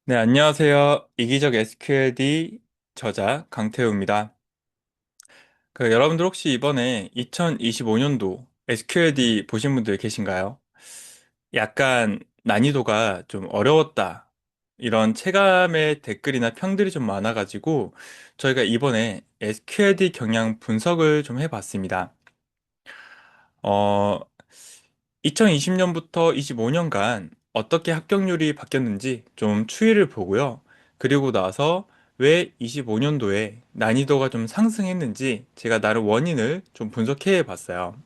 네, 안녕하세요. 이기적 SQLD 저자 강태우입니다. 여러분들 혹시 이번에 2025년도 SQLD 보신 분들 계신가요? 약간 난이도가 좀 어려웠다. 이런 체감의 댓글이나 평들이 좀 많아가지고 저희가 이번에 SQLD 경향 분석을 좀 해봤습니다. 어, 2020년부터 25년간 어떻게 합격률이 바뀌었는지 좀 추이를 보고요. 그리고 나서 왜 25년도에 난이도가 좀 상승했는지 제가 나름 원인을 좀 분석해 봤어요.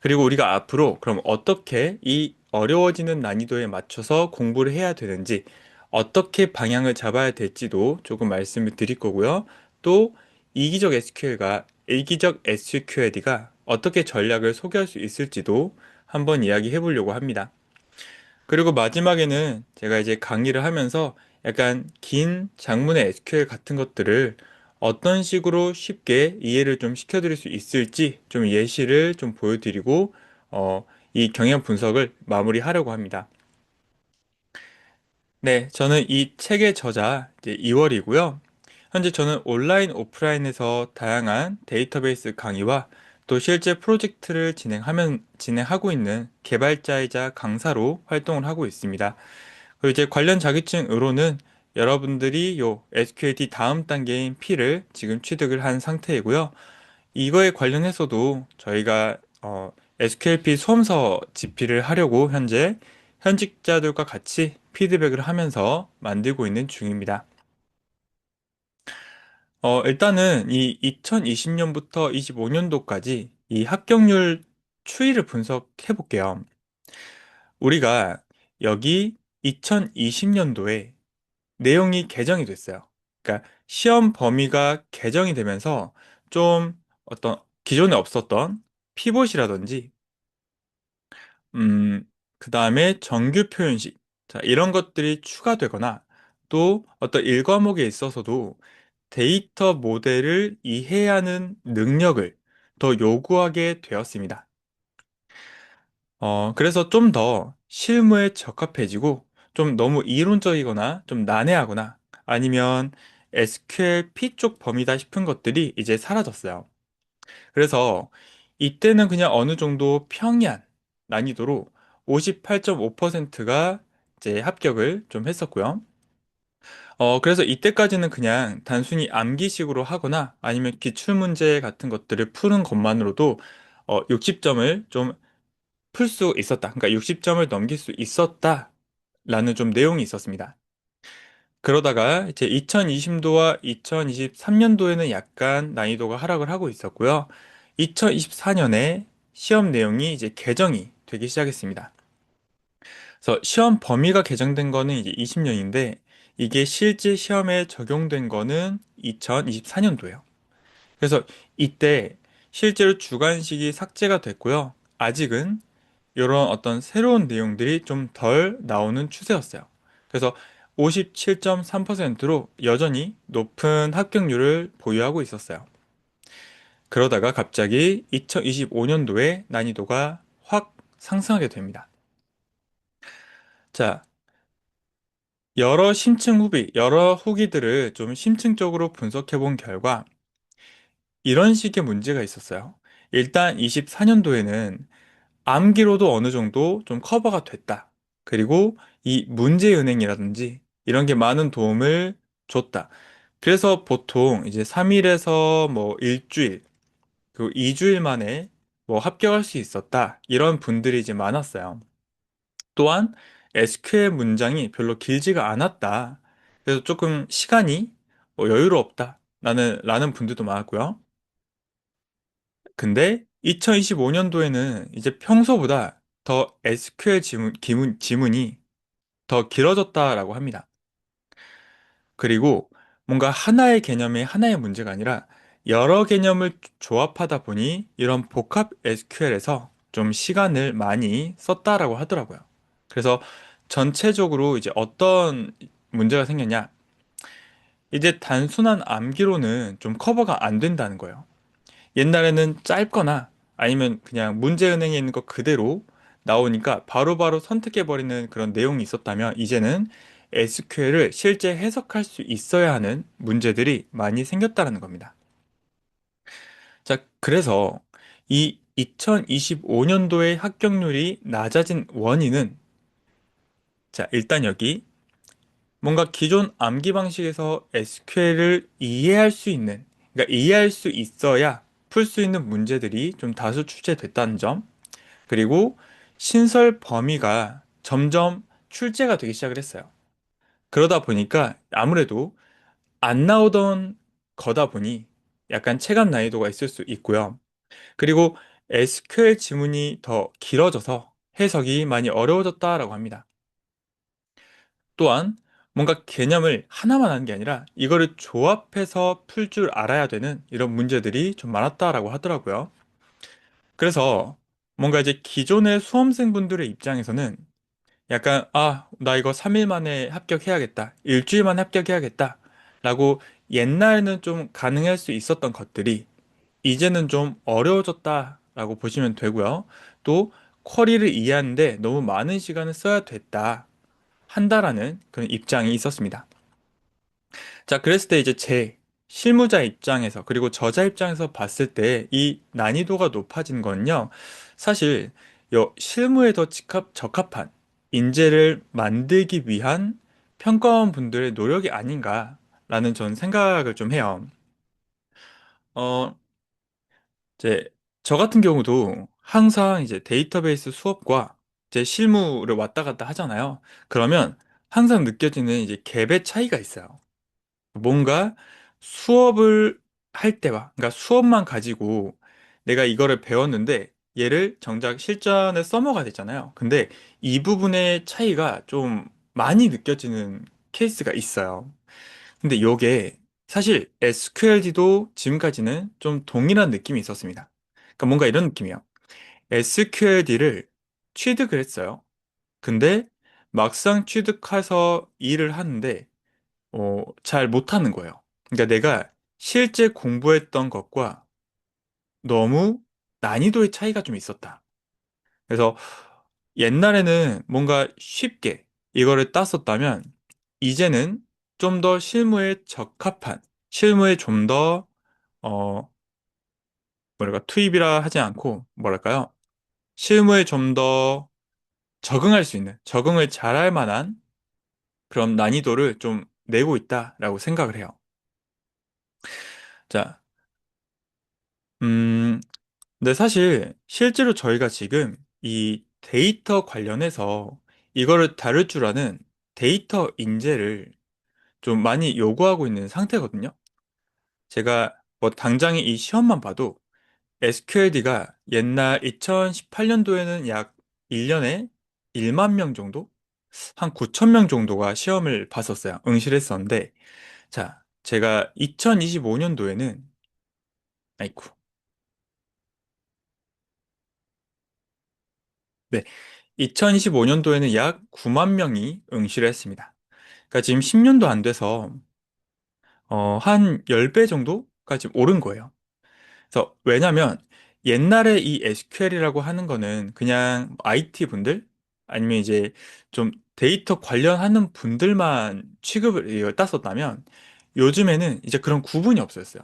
그리고 우리가 앞으로 그럼 어떻게 이 어려워지는 난이도에 맞춰서 공부를 해야 되는지, 어떻게 방향을 잡아야 될지도 조금 말씀을 드릴 거고요. 또 이기적 SQL과 일기적 SQLD가 어떻게 전략을 소개할 수 있을지도 한번 이야기해 보려고 합니다. 그리고 마지막에는 제가 이제 강의를 하면서 약간 긴 장문의 SQL 같은 것들을 어떤 식으로 쉽게 이해를 좀 시켜드릴 수 있을지 좀 예시를 좀 보여드리고, 이 경향 분석을 마무리하려고 합니다. 네, 저는 이 책의 저자 이제 2월이고요. 현재 저는 온라인, 오프라인에서 다양한 데이터베이스 강의와 또 실제 프로젝트를 진행하고 있는 개발자이자 강사로 활동을 하고 있습니다. 그리고 이제 관련 자격증으로는 여러분들이 요 SQLT 다음 단계인 P를 지금 취득을 한 상태이고요. 이거에 관련해서도 저희가 SQLP 수험서 집필을 하려고 현재 현직자들과 같이 피드백을 하면서 만들고 있는 중입니다. 일단은 이 2020년부터 25년도까지 이 합격률 추이를 분석해 볼게요. 우리가 여기 2020년도에 내용이 개정이 됐어요. 그러니까 시험 범위가 개정이 되면서 좀 어떤 기존에 없었던 피봇이라든지, 그 다음에 정규 표현식, 자, 이런 것들이 추가되거나 또 어떤 일과목에 있어서도 데이터 모델을 이해하는 능력을 더 요구하게 되었습니다. 그래서 좀 더 실무에 적합해지고 좀 너무 이론적이거나 좀 난해하거나 아니면 SQL P 쪽 범위다 싶은 것들이 이제 사라졌어요. 그래서 이때는 그냥 어느 정도 평이한 난이도로 58.5%가 이제 합격을 좀 했었고요. 그래서 이때까지는 그냥 단순히 암기식으로 하거나 아니면 기출문제 같은 것들을 푸는 것만으로도 60점을 좀 풀 수 있었다. 그러니까 60점을 넘길 수 있었다라는 좀 내용이 있었습니다. 그러다가 이제 2020도와 2023년도에는 약간 난이도가 하락을 하고 있었고요. 2024년에 시험 내용이 이제 개정이 되기 시작했습니다. 그래서 시험 범위가 개정된 거는 이제 20년인데 이게 실제 시험에 적용된 거는 2024년도예요. 그래서 이때 실제로 주관식이 삭제가 됐고요. 아직은 이런 어떤 새로운 내용들이 좀 덜 나오는 추세였어요. 그래서 57.3%로 여전히 높은 합격률을 보유하고 있었어요. 그러다가 갑자기 2025년도에 난이도가 확 상승하게 됩니다. 자, 여러 후기들을 좀 심층적으로 분석해 본 결과 이런 식의 문제가 있었어요. 일단 24년도에는 암기로도 어느 정도 좀 커버가 됐다. 그리고 이 문제은행이라든지 이런 게 많은 도움을 줬다. 그래서 보통 이제 3일에서 뭐 일주일, 그 2주일 만에 뭐 합격할 수 있었다. 이런 분들이 이제 많았어요. 또한 SQL 문장이 별로 길지가 않았다. 그래서 조금 시간이 뭐 여유롭다. 라는 분들도 많았고요. 근데 2025년도에는 이제 평소보다 더 SQL 지문이 더 길어졌다라고 합니다. 그리고 뭔가 하나의 개념의 하나의 문제가 아니라 여러 개념을 조합하다 보니 이런 복합 SQL에서 좀 시간을 많이 썼다라고 하더라고요. 그래서 전체적으로 이제 어떤 문제가 생겼냐? 이제 단순한 암기로는 좀 커버가 안 된다는 거예요. 옛날에는 짧거나 아니면 그냥 문제은행에 있는 거 그대로 나오니까 바로바로 선택해버리는 그런 내용이 있었다면 이제는 SQL을 실제 해석할 수 있어야 하는 문제들이 많이 생겼다라는 겁니다. 자, 그래서 이 2025년도의 합격률이 낮아진 원인은 자, 일단 여기 뭔가 기존 암기 방식에서 SQL을 이해할 수 있는, 그러니까 이해할 수 있어야 풀 수 있는 문제들이 좀 다수 출제됐다는 점, 그리고 신설 범위가 점점 출제가 되기 시작을 했어요. 그러다 보니까 아무래도 안 나오던 거다 보니 약간 체감 난이도가 있을 수 있고요. 그리고 SQL 지문이 더 길어져서 해석이 많이 어려워졌다라고 합니다. 또한 뭔가 개념을 하나만 하는 게 아니라 이거를 조합해서 풀 줄 알아야 되는 이런 문제들이 좀 많았다라고 하더라고요. 그래서 뭔가 이제 기존의 수험생분들의 입장에서는 약간, 아, 나 이거 3일 만에 합격해야겠다. 일주일 만에 합격해야겠다. 라고 옛날에는 좀 가능할 수 있었던 것들이 이제는 좀 어려워졌다라고 보시면 되고요. 또 쿼리를 이해하는데 너무 많은 시간을 써야 됐다. 한다라는 그런 입장이 있었습니다. 자, 그랬을 때 이제 제 실무자 입장에서 그리고 저자 입장에서 봤을 때 이 난이도가 높아진 건요. 사실 요 실무에 더 적합한 인재를 만들기 위한 평가원 분들의 노력이 아닌가라는 전 생각을 좀 해요. 어, 이제 저 같은 경우도 항상 이제 데이터베이스 수업과 제 실무를 왔다 갔다 하잖아요. 그러면 항상 느껴지는 이제 갭의 차이가 있어요. 뭔가 수업을 할 때와, 그러니까 수업만 가지고 내가 이거를 배웠는데 얘를 정작 실전에 써먹어야 되잖아요. 근데 이 부분의 차이가 좀 많이 느껴지는 케이스가 있어요. 근데 요게 사실 SQLD도 지금까지는 좀 동일한 느낌이 있었습니다. 그러니까 뭔가 이런 느낌이에요. SQLD를 취득을 했어요. 근데 막상 취득해서 일을 하는데 잘 못하는 거예요. 그러니까 내가 실제 공부했던 것과 너무 난이도의 차이가 좀 있었다. 그래서 옛날에는 뭔가 쉽게 이거를 땄었다면 이제는 좀 더 실무에 적합한, 실무에 좀 더, 뭐랄까, 투입이라 하지 않고, 뭐랄까요? 실무에 좀 더 적응할 수 있는, 적응을 잘할 만한 그런 난이도를 좀 내고 있다라고 생각을 해요. 자, 음, 근데 사실 실제로 저희가 지금 이 데이터 관련해서 이거를 다룰 줄 아는 데이터 인재를 좀 많이 요구하고 있는 상태거든요. 제가 뭐 당장에 이 시험만 봐도 SQLD가 옛날 2018년도에는 약 1년에 1만 명 정도? 한 9천 명 정도가 시험을 봤었어요. 응시를 했었는데, 자, 제가 2025년도에는, 아이쿠, 네, 2025년도에는 약 9만 명이 응시를 했습니다. 그러니까 지금 10년도 안 돼서 한 10배 정도가 지금 오른 거예요. 그래서 왜냐면 옛날에 이 SQL이라고 하는 거는 그냥 IT 분들 아니면 이제 좀 데이터 관련하는 분들만 취급을 이걸 땄었다면 요즘에는 이제 그런 구분이 없었어요.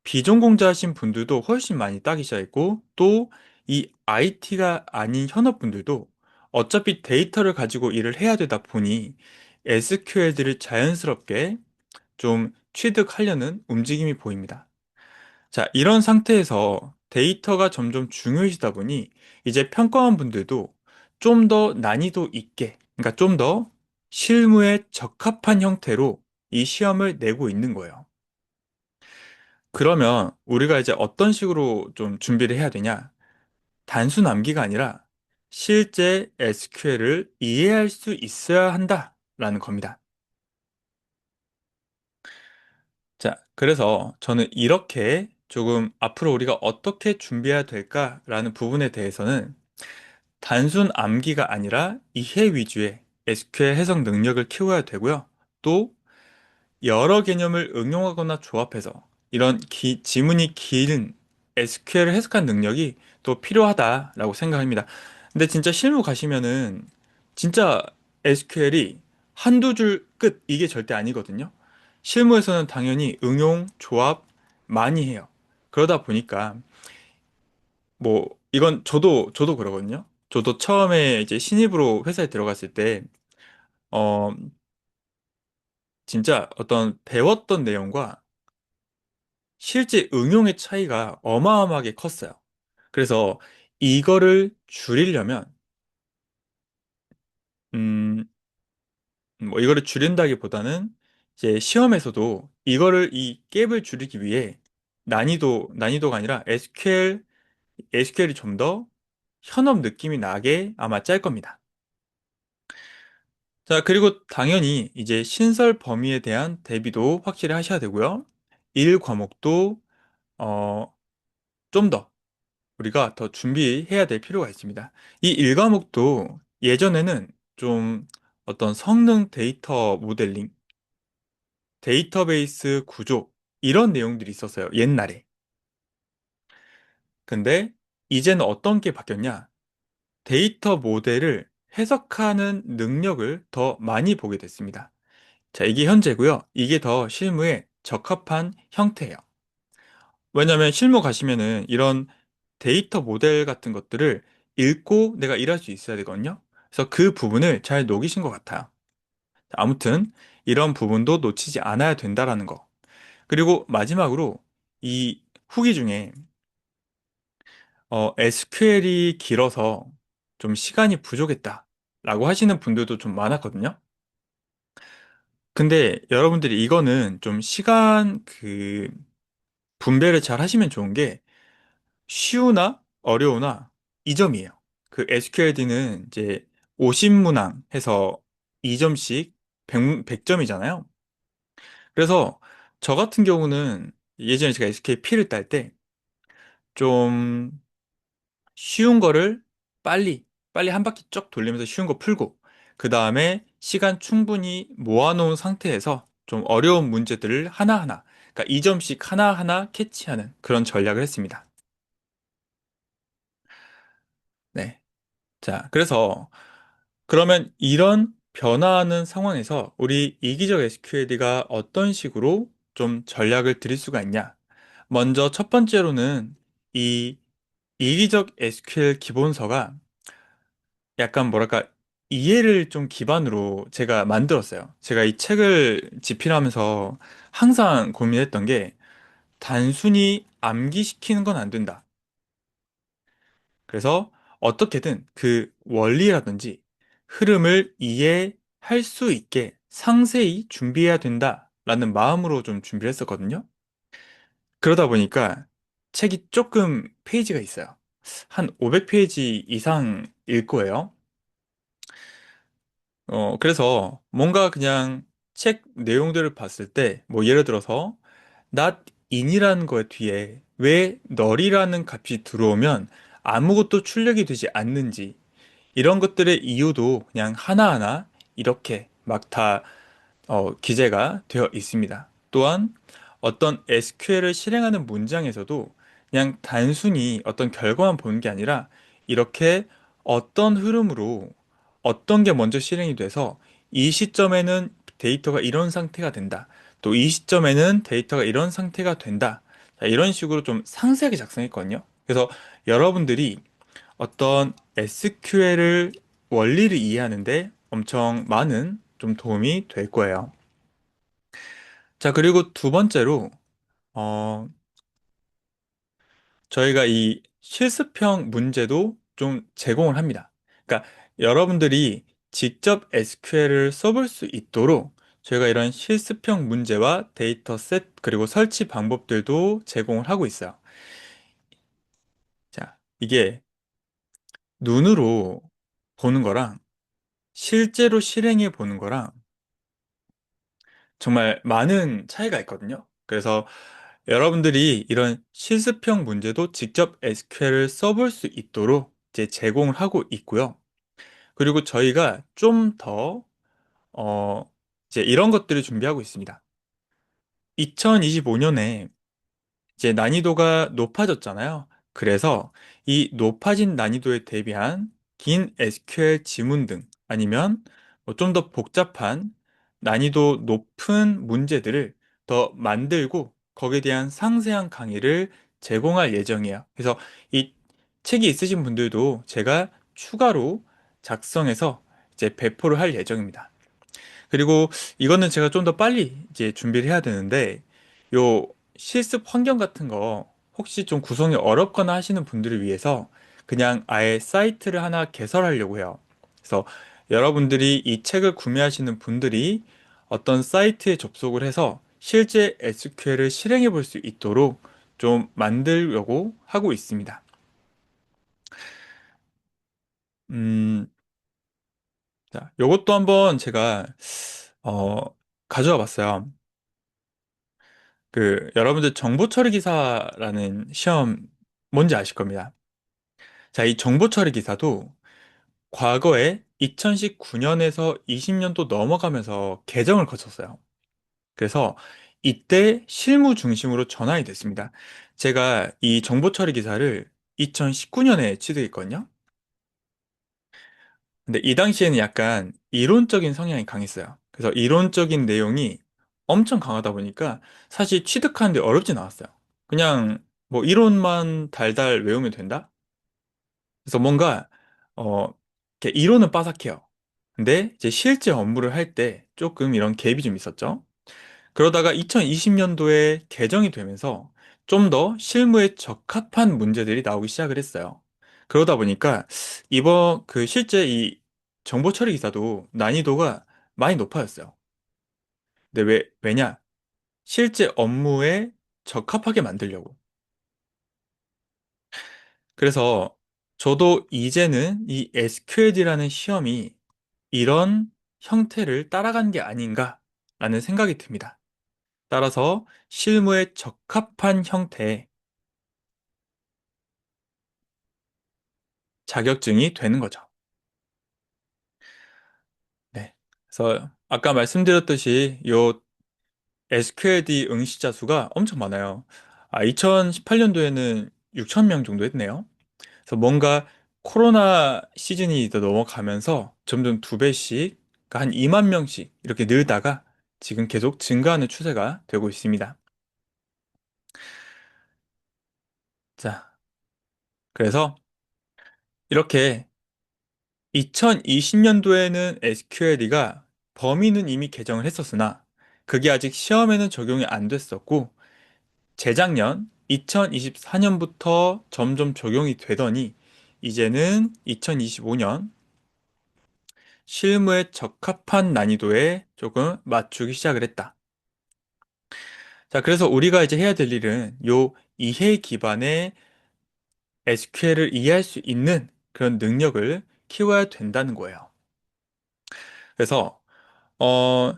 비전공자 하신 분들도 훨씬 많이 따기 시작했고 또 이 IT가 아닌 현업분들도 어차피 데이터를 가지고 일을 해야 되다 보니 SQL들을 자연스럽게 좀 취득하려는 움직임이 보입니다. 자, 이런 상태에서 데이터가 점점 중요해지다 보니 이제 평가원 분들도 좀 더 난이도 있게, 그러니까 좀 더 실무에 적합한 형태로 이 시험을 내고 있는 거예요. 그러면 우리가 이제 어떤 식으로 좀 준비를 해야 되냐? 단순 암기가 아니라 실제 SQL을 이해할 수 있어야 한다라는 겁니다. 자, 그래서 저는 이렇게 조금 앞으로 우리가 어떻게 준비해야 될까라는 부분에 대해서는 단순 암기가 아니라 이해 위주의 SQL 해석 능력을 키워야 되고요. 또 여러 개념을 응용하거나 조합해서 이런 지문이 긴 SQL을 해석한 능력이 또 필요하다라고 생각합니다. 근데 진짜 실무 가시면은 진짜 SQL이 한두 줄 끝, 이게 절대 아니거든요. 실무에서는 당연히 응용, 조합 많이 해요. 그러다 보니까, 뭐, 이건 저도 그러거든요. 저도 처음에 이제 신입으로 회사에 들어갔을 때, 어, 진짜 어떤 배웠던 내용과 실제 응용의 차이가 어마어마하게 컸어요. 그래서 이거를 줄이려면, 음, 뭐 이거를 줄인다기보다는 이제 시험에서도 이 갭을 줄이기 위해 난이도가 아니라 SQL이 좀 더 현업 느낌이 나게 아마 짤 겁니다. 자, 그리고 당연히 이제 신설 범위에 대한 대비도 확실히 하셔야 되고요. 1과목도 좀 더 우리가 더 준비해야 될 필요가 있습니다. 이 1과목도 예전에는 좀 어떤 성능 데이터 모델링, 데이터베이스 구조, 이런 내용들이 있었어요. 옛날에. 근데 이제는 어떤 게 바뀌었냐? 데이터 모델을 해석하는 능력을 더 많이 보게 됐습니다. 자, 이게 현재고요. 이게 더 실무에 적합한 형태예요. 왜냐하면 실무 가시면은 이런 데이터 모델 같은 것들을 읽고 내가 일할 수 있어야 되거든요. 그래서 그 부분을 잘 녹이신 것 같아요. 아무튼 이런 부분도 놓치지 않아야 된다라는 거. 그리고 마지막으로 이 후기 중에 SQL이 길어서 좀 시간이 부족했다라고 하시는 분들도 좀 많았거든요. 근데 여러분들이 이거는 좀 시간 분배를 잘 하시면 좋은 게 쉬우나 어려우나 이 점이에요. 그 SQLD는 이제 50문항 해서 2점씩 100점이잖아요. 그래서 저 같은 경우는 예전에 제가 SQL P를 딸 때 좀 쉬운 거를 빨리 한 바퀴 쭉 돌리면서 쉬운 거 풀고 그 다음에 시간 충분히 모아놓은 상태에서 좀 어려운 문제들을 하나하나 그러니까 2점씩 하나하나 캐치하는 그런 전략을 했습니다. 네. 자, 그래서 그러면 이런 변화하는 상황에서 우리 이기적 SQLD가 어떤 식으로 좀 전략을 들일 수가 있냐? 먼저 첫 번째로는 이 이기적 SQL 기본서가 약간 뭐랄까 이해를 좀 기반으로 제가 만들었어요. 제가 이 책을 집필하면서 항상 고민했던 게 단순히 암기시키는 건 안 된다. 그래서 어떻게든 그 원리라든지 흐름을 이해할 수 있게 상세히 준비해야 된다라는 마음으로 좀 준비를 했었거든요. 그러다 보니까 책이 조금 페이지가 있어요. 한 500페이지 이상일 거예요. 그래서 뭔가 그냥 책 내용들을 봤을 때, 뭐 예를 들어서, not in이라는 거에 뒤에 왜 널이라는 값이 들어오면 아무것도 출력이 되지 않는지, 이런 것들의 이유도 그냥 하나하나 이렇게 막 다 기재가 되어 있습니다. 또한 어떤 SQL을 실행하는 문장에서도 그냥 단순히 어떤 결과만 보는 게 아니라 이렇게 어떤 흐름으로 어떤 게 먼저 실행이 돼서 이 시점에는 데이터가 이런 상태가 된다. 또 이 시점에는 데이터가 이런 상태가 된다. 자, 이런 식으로 좀 상세하게 작성했거든요. 그래서 여러분들이 어떤 SQL을 원리를 이해하는데 엄청 많은 좀 도움이 될 거예요. 자, 그리고 두 번째로, 어, 저희가 이 실습형 문제도 좀 제공을 합니다. 그러니까 여러분들이 직접 SQL을 써볼 수 있도록 저희가 이런 실습형 문제와 데이터 셋 그리고 설치 방법들도 제공을 하고 있어요. 자, 이게 눈으로 보는 거랑 실제로 실행해 보는 거랑 정말 많은 차이가 있거든요. 그래서 여러분들이 이런 실습형 문제도 직접 SQL을 써볼 수 있도록 이제 제공을 하고 있고요. 그리고 저희가 좀 더, 이제 이런 것들을 준비하고 있습니다. 2025년에 이제 난이도가 높아졌잖아요. 그래서 이 높아진 난이도에 대비한 긴 SQL 지문 등 아니면 좀 더 복잡한 난이도 높은 문제들을 더 만들고 거기에 대한 상세한 강의를 제공할 예정이에요. 그래서 이 책이 있으신 분들도 제가 추가로 작성해서 이제 배포를 할 예정입니다. 그리고 이거는 제가 좀 더 빨리 이제 준비를 해야 되는데, 요 실습 환경 같은 거 혹시 좀 구성이 어렵거나 하시는 분들을 위해서 그냥 아예 사이트를 하나 개설하려고 해요. 그래서 여러분들이 이 책을 구매하시는 분들이 어떤 사이트에 접속을 해서 실제 SQL을 실행해 볼 수 있도록 좀 만들려고 하고 있습니다. 음, 자, 요것도 한번 제가 어, 가져와 봤어요. 여러분들 정보 처리 기사라는 시험 뭔지 아실 겁니다. 자, 이 정보 처리 기사도 과거에 2019년에서 20년도 넘어가면서 개정을 거쳤어요. 그래서 이때 실무 중심으로 전환이 됐습니다. 제가 이 정보 처리 기사를 2019년에 취득했거든요. 근데 이 당시에는 약간 이론적인 성향이 강했어요. 그래서 이론적인 내용이 엄청 강하다 보니까 사실 취득하는데 어렵진 않았어요. 그냥 뭐 이론만 달달 외우면 된다? 그래서 뭔가, 어, 이렇게 이론은 빠삭해요. 근데 이제 실제 업무를 할 때 조금 이런 갭이 좀 있었죠. 그러다가 2020년도에 개정이 되면서 좀 더 실무에 적합한 문제들이 나오기 시작을 했어요. 그러다 보니까 이번 실제 이 정보 처리 기사도 난이도가 많이 높아졌어요. 근데 왜냐? 실제 업무에 적합하게 만들려고. 그래서 저도 이제는 이 SQL이라는 시험이 이런 형태를 따라간 게 아닌가라는 생각이 듭니다. 따라서 실무에 적합한 형태의 자격증이 되는 거죠. 네. 그래서 아까 말씀드렸듯이 요 SQLD 응시자 수가 엄청 많아요. 2018년도에는 6천 명 정도 했네요. 그래서 뭔가 코로나 시즌이 더 넘어가면서 점점 두 배씩, 그러니까 한 2만 명씩 이렇게 늘다가 지금 계속 증가하는 추세가 되고 있습니다. 자, 그래서 이렇게 2020년도에는 SQL이가 범위는 이미 개정을 했었으나 그게 아직 시험에는 적용이 안 됐었고, 재작년 2024년부터 점점 적용이 되더니 이제는 2025년 실무에 적합한 난이도에 조금 맞추기 시작을 했다. 자, 그래서 우리가 이제 해야 될 일은 요 이해 기반의 SQL을 이해할 수 있는 그런 능력을 키워야 된다는 거예요. 그래서 어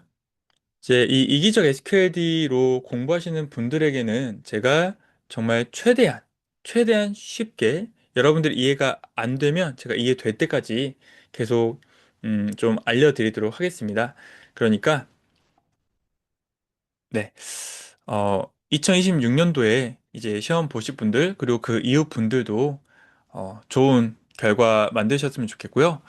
이제 이 이기적 SQLD로 공부하시는 분들에게는 제가 정말 최대한 쉽게, 여러분들이 이해가 안 되면 제가 이해될 때까지 계속 좀 알려드리도록 하겠습니다. 그러니까 네. 2026년도에 이제 시험 보실 분들, 그리고 그 이후 분들도 좋은 결과 만드셨으면 좋겠고요.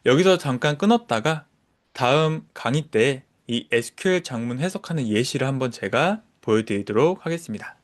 여기서 잠깐 끊었다가 다음 강의 때 이 SQL 장문 해석하는 예시를 한번 제가 보여드리도록 하겠습니다.